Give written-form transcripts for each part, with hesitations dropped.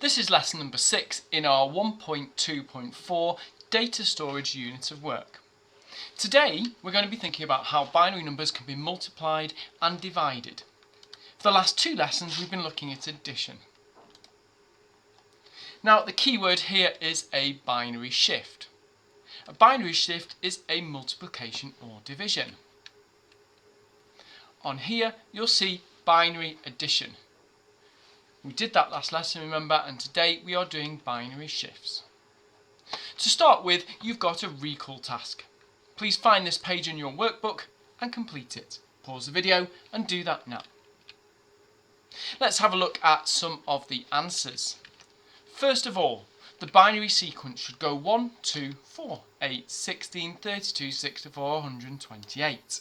This is lesson number 6 in our 1.2.4 data storage unit of work. Today we're going to be thinking about how binary numbers can be multiplied and divided. For the last 2 lessons we've been looking at addition. Now the key word here is a binary shift. A binary shift is a multiplication or division. On here you'll see binary addition. We did that last lesson, remember, and today we are doing binary shifts. To start with, you've got a recall task. Please find this page in your workbook and complete it. Pause the video and do that now. Let's have a look at some of the answers. First of all, the binary sequence should go 1, 2, 4, 8, 16, 32, 64, 128.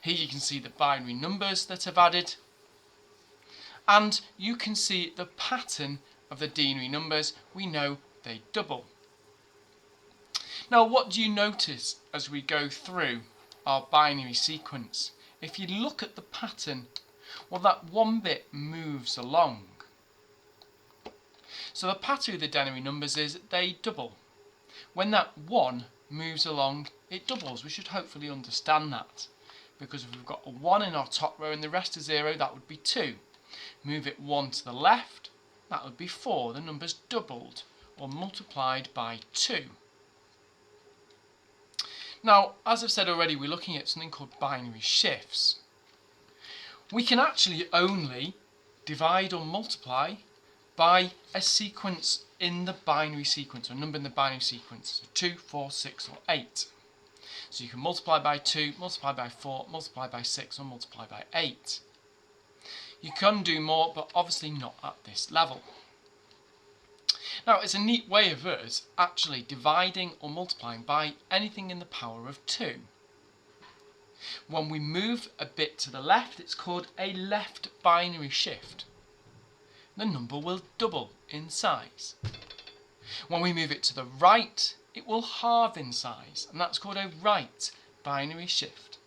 Here you can see the binary numbers that have added, and you can see the pattern of the binary numbers. We know they double. Now what do you notice as we go through our binary sequence? If you look at the pattern, well, that one bit moves along. So the pattern of the binary numbers is they double. When that 1 moves along, it doubles. We should hopefully understand that, because if we've got a 1 in our top row and the rest is 0, that would be 2. Move it 1 to the left, that would be 4. The number's doubled or multiplied by 2. Now, as I've said already, we're looking at something called binary shifts. We can actually only divide or multiply by a sequence in the binary sequence, or a number in the binary sequence, so 2, 4, 6 or 8. So you can multiply by 2, multiply by 4, multiply by 6 or multiply by 8. You can do more, but obviously not at this level. Now it's a neat way of us actually dividing or multiplying by anything in the power of 2. When we move a bit to the left, it's called a left binary shift. The number will double in size. When we move it to the right, it will halve in size, and that's called a right binary shift.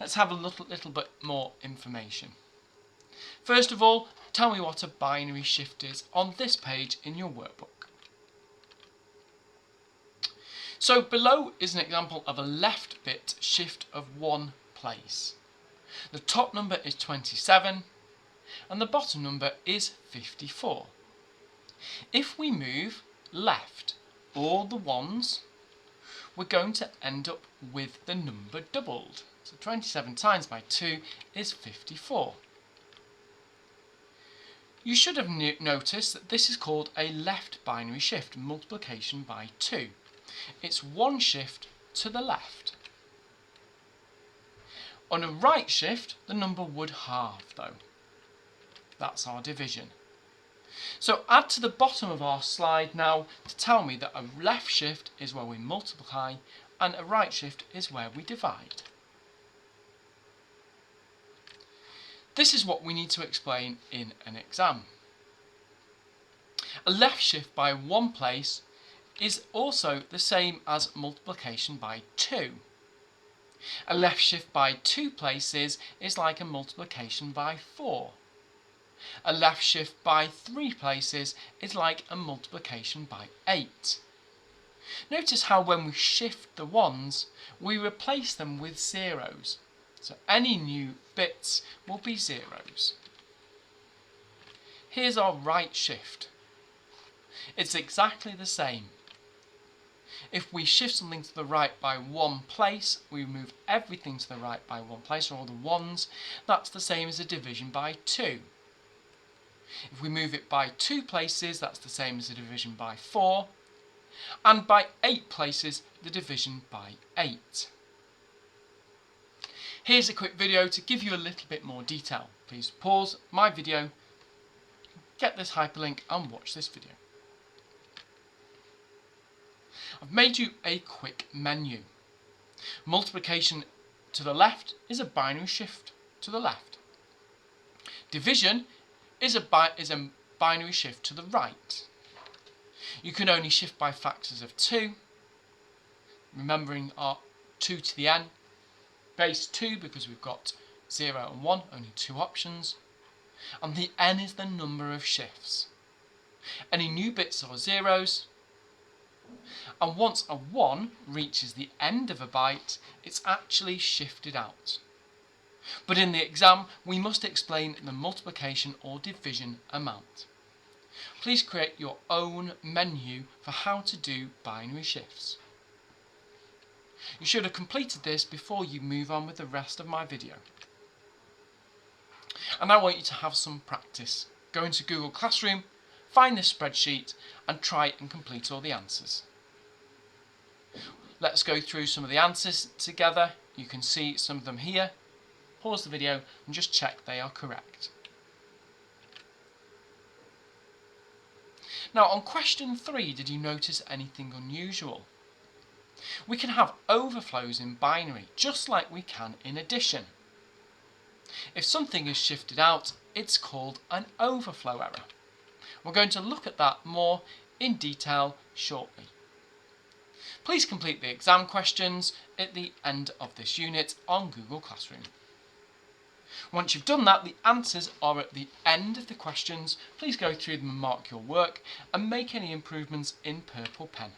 Let's have a little bit more information. First of all, tell me what a binary shift is on this page in your workbook. So below is an example of a left bit shift of 1 place. The top number is 27 and the bottom number is 54. If we move left all the 1s, we're going to end up with the number doubled. So 27 times by 2 is 54. You should have noticed that this is called a left binary shift, multiplication by 2. It's 1 shift to the left. On a right shift, the number would halve though. That's our division. So add to the bottom of our slide now to tell me that a left shift is where we multiply and a right shift is where we divide. This is what we need to explain in an exam. A left shift by 1 place is also the same as multiplication by 2. A left shift by 2 places is like a multiplication by 4. A left shift by 3 places is like a multiplication by 8. Notice how when we shift the 1s, we replace them with zeros. So any new bits will be zeros. Here's our right shift. It's exactly the same. If we shift something to the right by 1 place, we move everything to the right by 1 place, or all the 1s, that's the same as a division by 2. If we move it by 2 places, that's the same as a division by 4, and by 8 places, the division by 8. Here's a quick video to give you a little bit more detail. Please pause my video, get this hyperlink and watch this video. I've made you a quick menu. Multiplication to the left is a binary shift to the left. Division is a binary shift to the right. You can only shift by factors of 2, remembering our 2 to the n, base 2 because we've got 0 and 1, only 2 options, and the n is the number of shifts. Any new bits are zeros, and once a 1 reaches the end of a byte, it's actually shifted out. But in the exam, we must explain the multiplication or division amount. Please create your own menu for how to do binary shifts. You should have completed this before you move on with the rest of my video. And I want you to have some practice. Go into Google Classroom, find this spreadsheet and try and complete all the answers. Let's go through some of the answers together. You can see some of them here. Pause the video and just check they are correct. Now on question 3, did you notice anything unusual? We can have overflows in binary, just like we can in addition. If something is shifted out, it's called an overflow error. We're going to look at that more in detail shortly. Please complete the exam questions at the end of this unit on Google Classroom. Once you've done that, the answers are at the end of the questions. Please go through them and mark your work and make any improvements in purple pen.